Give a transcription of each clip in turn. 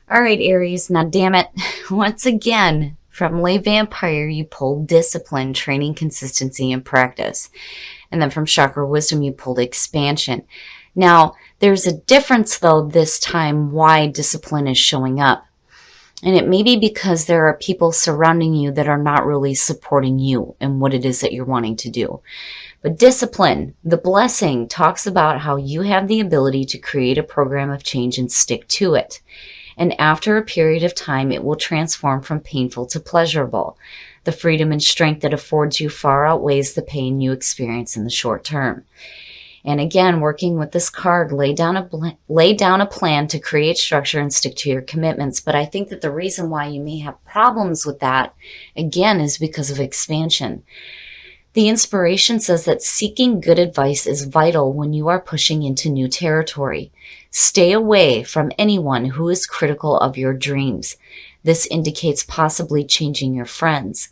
All right, Aries, now damn it. Once again, from Lay Vampire, you pulled discipline, training, consistency, and practice. And then from Chakra Wisdom, you pulled expansion. Now, there's a difference, though, this time why discipline is showing up. And it may be because there are people surrounding you that are not really supporting you and what it is that you're wanting to do. But discipline, the blessing, talks about how you have the ability to create a program of change and stick to it. And after a period of time, it will transform from painful to pleasurable. The freedom and strength that affords you far outweighs the pain you experience in the short term. And again, working with this card, lay down a plan to create structure and stick to your commitments. But I think that the reason why you may have problems with that, again, is because of expansion. The inspiration says that seeking good advice is vital when you are pushing into new territory. Stay away from anyone who is critical of your dreams. This indicates possibly changing your friends.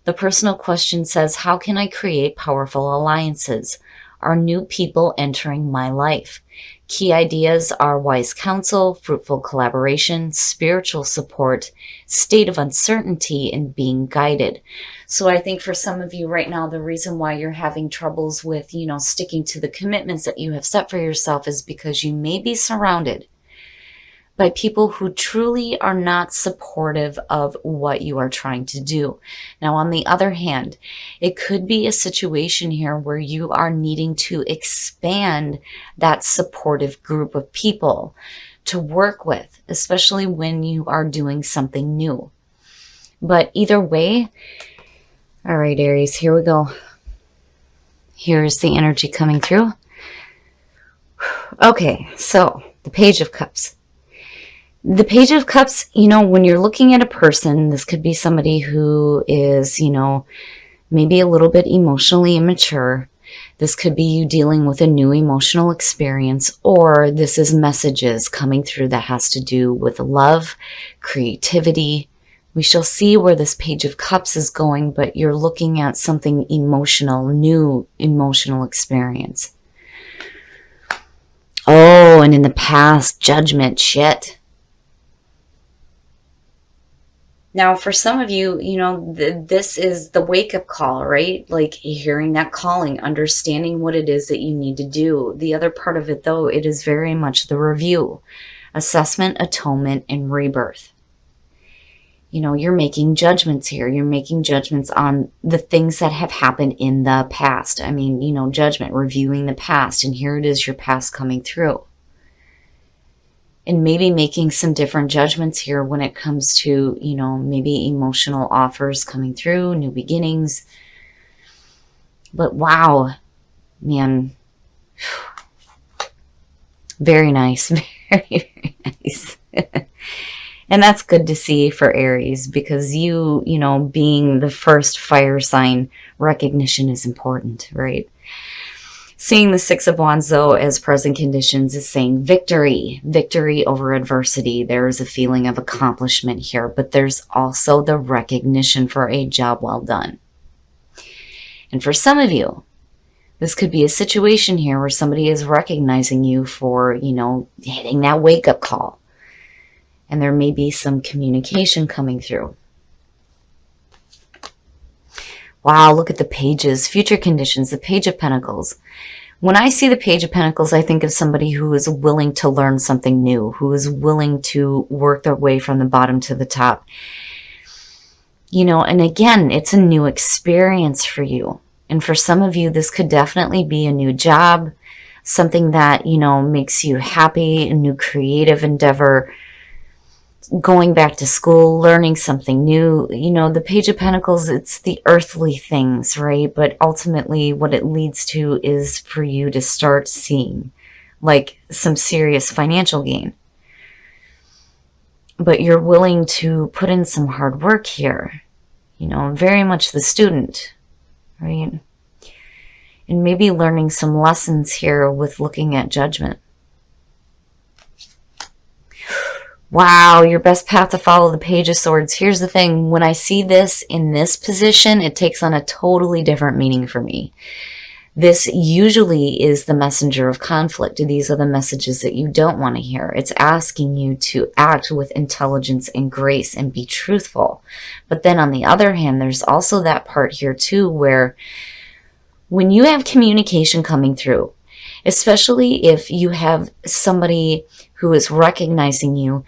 The personal question says, how can I create powerful alliances? Are new people entering my life? Key ideas are wise counsel, fruitful collaboration, spiritual support, state of uncertainty, and being guided. So I think for some of you right now, the reason why you're having troubles with, sticking to the commitments that you have set for yourself is because you may be surrounded by people who truly are not supportive of what you are trying to do. Now, on the other hand, it could be a situation here where you are needing to expand that supportive group of people to work with, especially when you are doing something new. But either way, all right, Aries, here we go. Here's the energy coming through. Okay, so the Page of Cups. The Page of Cups, when you're looking at a person, this could be somebody who is, maybe a little bit emotionally immature. This could be you dealing with a new emotional experience, or this is messages coming through that has to do with love, creativity. We shall see where this Page of Cups is going, but you're looking at something emotional, new emotional experience. Oh, and in the past, judgment, shit. Now, for some of you, this is the wake-up call, right? Like hearing that calling, understanding what it is that you need to do. The other part of it, though, it is very much the review, assessment, atonement, and rebirth. You're making judgments here. You're making judgments on the things that have happened in the past. I mean, judgment, reviewing the past, and here it is, your past coming through. And maybe making some different judgments here when it comes to, maybe emotional offers coming through, new beginnings. But wow, man. Very nice. Very, very nice. And that's good to see for Aries because you being the first fire sign, recognition is important, right? Seeing the Six of Wands, though, as present conditions is saying victory, victory over adversity. There is a feeling of accomplishment here, but there's also the recognition for a job well done. And for some of you, this could be a situation here where somebody is recognizing you for, hitting that wake-up call. And there may be some communication coming through. Wow, look at the pages. Future conditions, the Page of Pentacles. When I see the Page of Pentacles, I think of somebody who is willing to learn something new, who is willing to work their way from the bottom to the top. And again, it's a new experience for you. And for some of you, this could definitely be a new job, something that, makes you happy, a new creative endeavor, going back to school, learning something new. The Page of Pentacles, it's the earthly things, right? But ultimately what it leads to is for you to start seeing like some serious financial gain. But you're willing to put in some hard work here. Very much the student, right? And maybe learning some lessons here with looking at judgment. Wow, your best path to follow, the Page of Swords. Here's the thing. When I see this in this position, it takes on a totally different meaning for me. This usually is the messenger of conflict. These are the messages that you don't want to hear. It's asking you to act with intelligence and grace and be truthful. But then on the other hand, there's also that part here too where when you have communication coming through, especially if you have somebody who is recognizing you,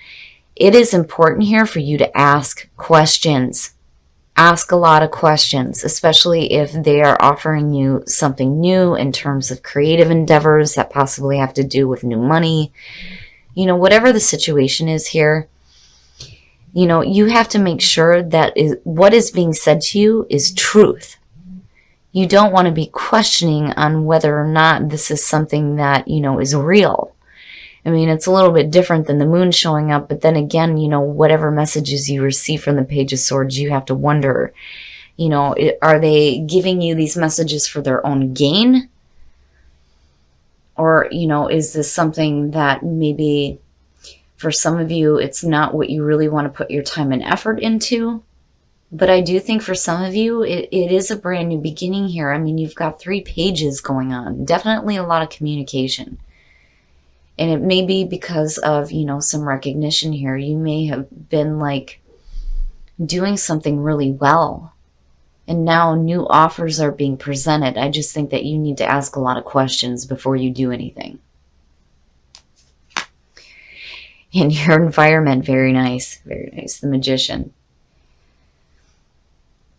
it is important here for you to ask questions. Ask a lot of questions, especially if they are offering you something new in terms of creative endeavors that possibly have to do with new money. You know, whatever the situation is here, you know, you have to make sure that what is being said to you is truth. You don't want to be questioning on whether or not this is something that, you know, is real. I mean, it's a little bit different than the moon showing up, but then again, you know, whatever messages you receive from the Page of Swords, you have to wonder, you know, are they giving you these messages for their own gain? Or, you know, is this something that maybe for some of you, it's not what you really want to put your time and effort into? But I do think for some of you, it is a brand new beginning here. I mean, you've got 3 pages going on. Definitely a lot of communication. And it may be because of, you know, some recognition here. You may have been like doing something really well. And now new offers are being presented. I just think that you need to ask a lot of questions before you do anything. In your environment, very nice. Very nice. The Magician.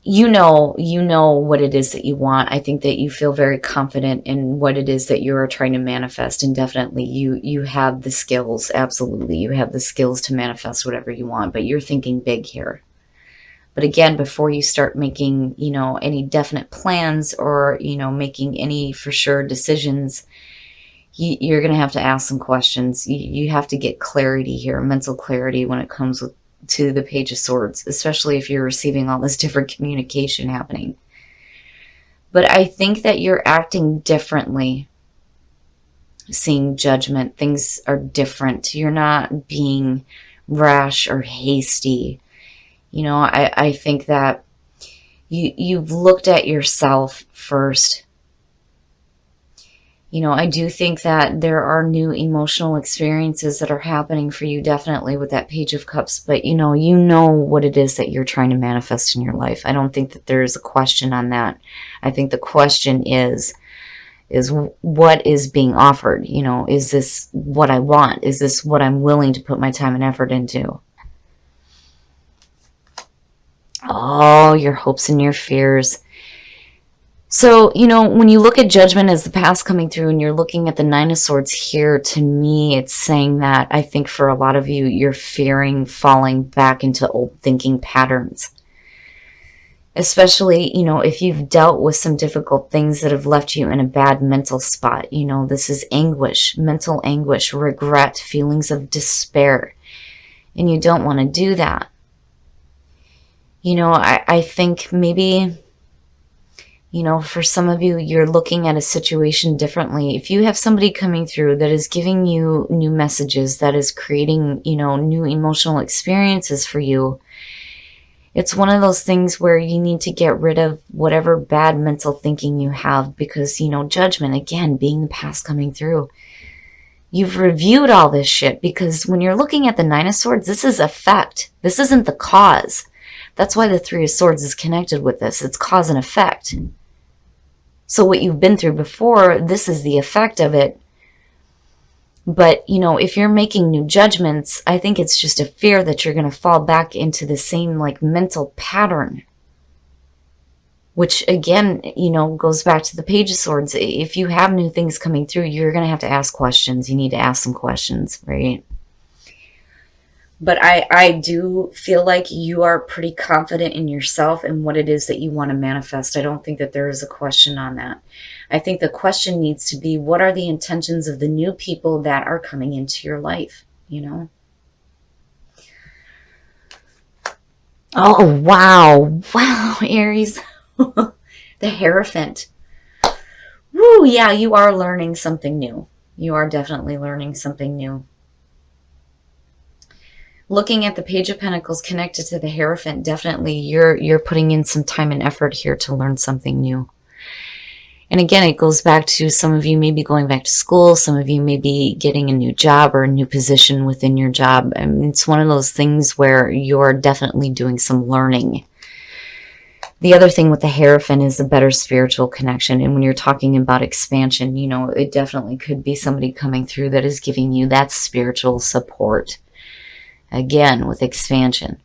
You know what it is that you want. I think that you feel very confident in what it is that you are trying to manifest, and definitely you have the skills. Absolutely, you have the skills to manifest whatever you want, but you're thinking big here. But again, before you start making, you know, any definite plans or, you know, making any for sure decisions, you're going to have to ask some questions. You have to get clarity here, mental clarity when it comes to the Page of Swords, especially if you're receiving all this different communication happening. But I think that you're acting differently. Seeing Judgment, things are different. You're not being rash or hasty. You know, I think that you've looked at yourself first. You know, I do think that there are new emotional experiences that are happening for you, definitely with that Page of Cups. But, you know what it is that you're trying to manifest in your life. I don't think that there's a question on that. I think the question is what is being offered? You know, is this what I want? Is this what I'm willing to put my time and effort into? Oh, your hopes and your fears. So, you know, when you look at Judgment as the past coming through and you're looking at the 9 of Swords here, to me, it's saying that I think for a lot of you, you're fearing falling back into old thinking patterns. Especially, you know, if you've dealt with some difficult things that have left you in a bad mental spot. You know, this is anguish, mental anguish, regret, feelings of despair. And you don't want to do that. You know, I think maybe, you know, for some of you, you're looking at a situation differently. If you have somebody coming through that is giving you new messages, that is creating, you know, new emotional experiences for you, it's one of those things where you need to get rid of whatever bad mental thinking you have because, you know, Judgment, again, being the past coming through. You've reviewed all this shit because when you're looking at the 9 of Swords, this is effect. This isn't the cause. That's why the 3 of Swords is connected with this. It's cause and effect. So what you've been through before, this is the effect of it. But, you know, if you're making new judgments, I think it's just a fear that you're going to fall back into the same, like, mental pattern. Which, again, you know, goes back to the Page of Swords. If you have new things coming through, you're going to have to ask questions. You need to ask some questions, right? But I do feel like you are pretty confident in yourself and what it is that you want to manifest. I don't think that there is a question on that. I think the question needs to be, what are the intentions of the new people that are coming into your life, you know? Oh, wow. Wow, Aries. The Hierophant. Woo, yeah, you are learning something new. You are definitely learning something new. Looking at the Page of Pentacles connected to the Hierophant, definitely you're putting in some time and effort here to learn something new. And again, it goes back to some of you may be going back to school. Some of you may be getting a new job or a new position within your job. I mean, it's one of those things where you're definitely doing some learning. The other thing with the Hierophant is a better spiritual connection. And when you're talking about expansion, you know, it definitely could be somebody coming through that is giving you that spiritual support. Again, with expansion.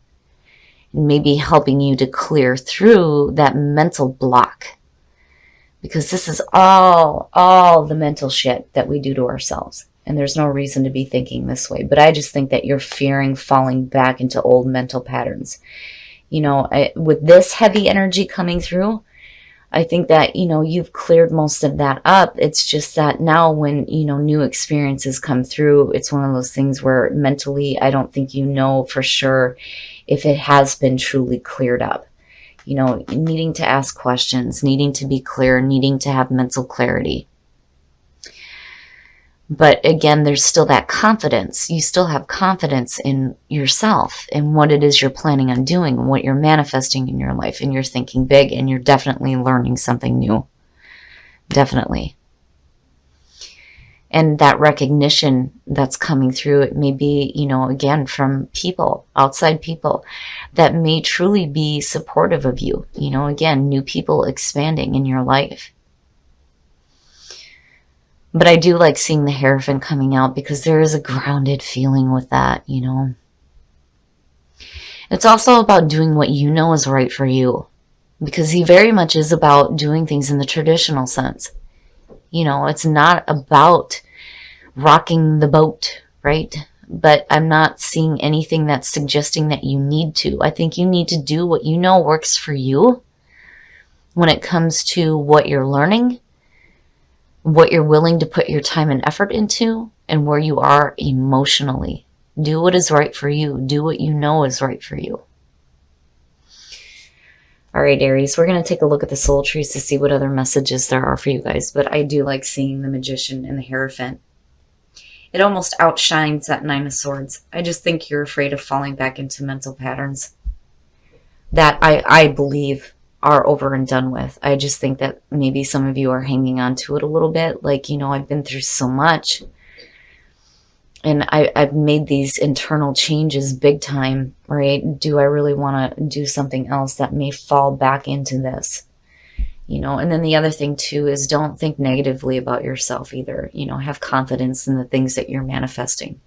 Maybe helping you to clear through that mental block. Because this is all the mental shit that we do to ourselves. And there's no reason to be thinking this way. But I just think that you're fearing falling back into old mental patterns. You know, with this heavy energy coming through, I think that, you know, you've cleared most of that up. It's just that now when, you know, new experiences come through, it's one of those things where mentally, I don't think you know for sure if it has been truly cleared up. You know, needing to ask questions, needing to be clear, needing to have mental clarity. But again, there's still that confidence. You still have confidence in yourself and what it is you're planning on doing and what you're manifesting in your life. And you're thinking big and you're definitely learning something new. Definitely. And that recognition that's coming through, it may be, you know, again, from people, outside people that may truly be supportive of you. You know, again, new people expanding in your life. But I do like seeing the Hierophant coming out because there is a grounded feeling with that, you know. It's also about doing what you know is right for you. Because he very much is about doing things in the traditional sense. You know, it's not about rocking the boat, right? But I'm not seeing anything that's suggesting that you need to. I think you need to do what you know works for you when it comes to what you're learning, what you're willing to put your time and effort into, and where you are emotionally. Do what is right for you. Do what you know is right for you. All right, Aries, we're going to take a look at the soul trees to see what other messages there are for you guys. But I do like seeing the Magician and the Hierophant. It almost outshines that Nine of Swords. I just think you're afraid of falling back into mental patterns that I believe are over and done with. I just think that maybe some of you are hanging on to it a little bit. Like, you know, I've been through so much. And I've made these internal changes big time, right? Do I really want to do something else that may fall back into this? You know, and then the other thing too is don't think negatively about yourself either. You know, have confidence in the things that you're manifesting.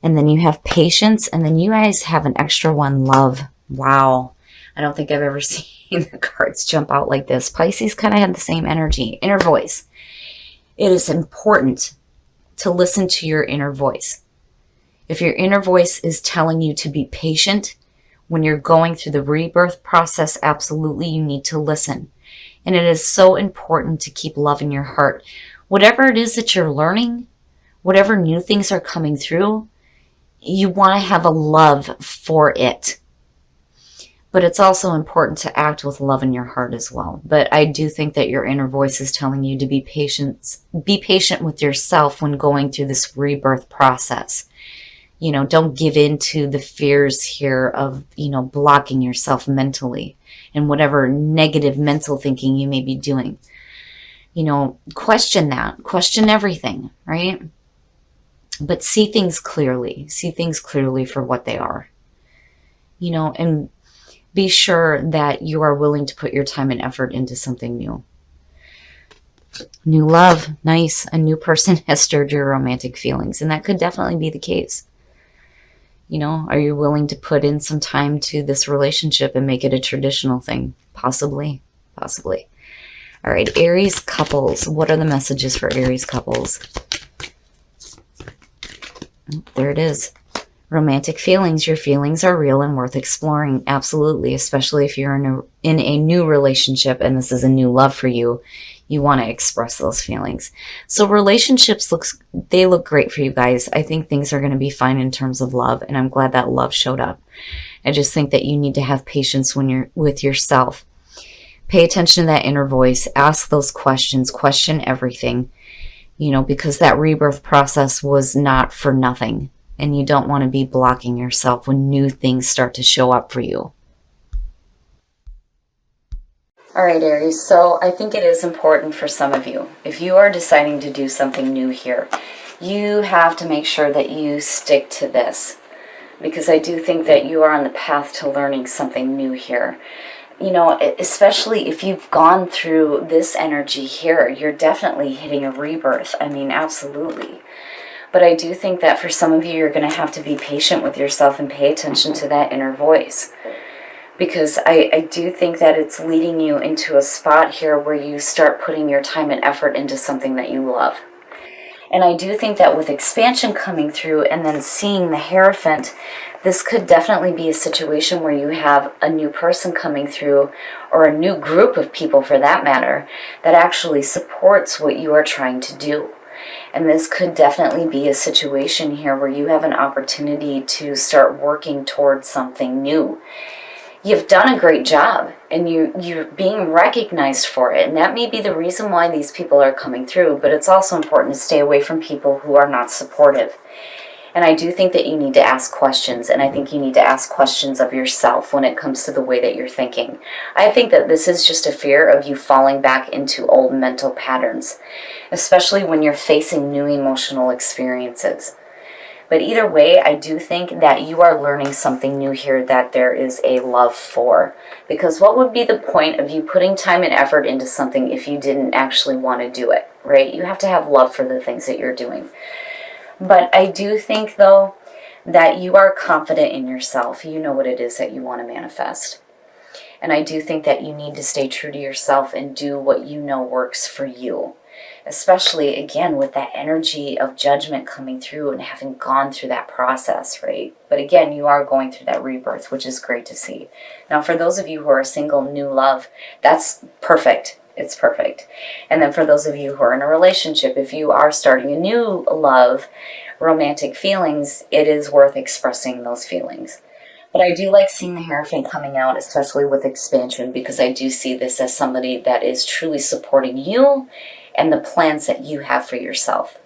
And then you have patience, and then you guys have an extra one, love. Wow. I don't think I've ever seen the cards jump out like this. Pisces kind of had the same energy. Inner voice. It is important to listen to your inner voice. If your inner voice is telling you to be patient when you're going through the rebirth process, absolutely you need to listen. And it is so important to keep love in your heart. Whatever it is that you're learning, whatever new things are coming through, you want to have a love for it. But it's also important to act with love in your heart as well. But I do think that your inner voice is telling you to be patient with yourself when going through this rebirth process. You know, don't give in to the fears here of, you know, blocking yourself mentally and whatever negative mental thinking you may be doing. You know, question that. Question everything, right? But see things clearly. See things clearly for what they are. You know, and be sure that you are willing to put your time and effort into something new. New love, nice. A new person has stirred your romantic feelings, and that could definitely be the case. You know, are you willing to put in some time to this relationship and make it a traditional thing? Possibly, possibly. All right, Aries couples. What are the messages for Aries couples? There it is. Romantic feelings. Your feelings are real and worth exploring. Absolutely. Especially if you're in a new relationship and this is a new love for you. You want to express those feelings. So relationships look great for you guys. I think things are going to be fine in terms of love. And I'm glad that love showed up. I just think that you need to have patience when you're with yourself. Pay attention to that inner voice. Ask those questions. Question everything. You know, because that rebirth process was not for nothing. And you don't want to be blocking yourself when new things start to show up for you. All All right, Aries, so I think it is important for some of you, if you are deciding to do something new here, you have to make sure that you stick to this, because I do think that you are on the path to learning something new here. You know, especially if you've gone through this energy here, you're definitely hitting a rebirth. I mean, absolutely. But I do think that for some of you, you're going to have to be patient with yourself and pay attention to that inner voice. Because I do think that it's leading you into a spot here where you start putting your time and effort into something that you love. And I do think that with expansion coming through and then seeing the Hierophant, this could definitely be a situation where you have a new person coming through, or a new group of people for that matter, that actually supports what you are trying to do. And this could definitely be a situation here where you have an opportunity to start working towards something new. You've done a great job, and you're being recognized for it, and that may be the reason why these people are coming through, but it's also important to stay away from people who are not supportive. And I do think that you need to ask questions, and I think you need to ask questions of yourself when it comes to the way that you're thinking. I think that this is just a fear of you falling back into old mental patterns, especially when you're facing new emotional experiences. But either way, I do think that you are learning something new here that there is a love for. Because what would be the point of you putting time and effort into something if you didn't actually want to do it, right? You have to have love for the things that you're doing. But I do think, though, that you are confident in yourself. You know what it is that you want to manifest. And I do think that you need to stay true to yourself and do what you know works for you. Especially, again, with that energy of judgment coming through and having gone through that process, right? But again, you are going through that rebirth, which is great to see. Now, for those of you who are single, new love, that's perfect. It's perfect. And then for those of you who are in a relationship, if you are starting a new love, romantic feelings, it is worth expressing those feelings. But I do like seeing the Hierophant coming out, especially with expansion, because I do see this as somebody that is truly supporting you and the plans that you have for yourself.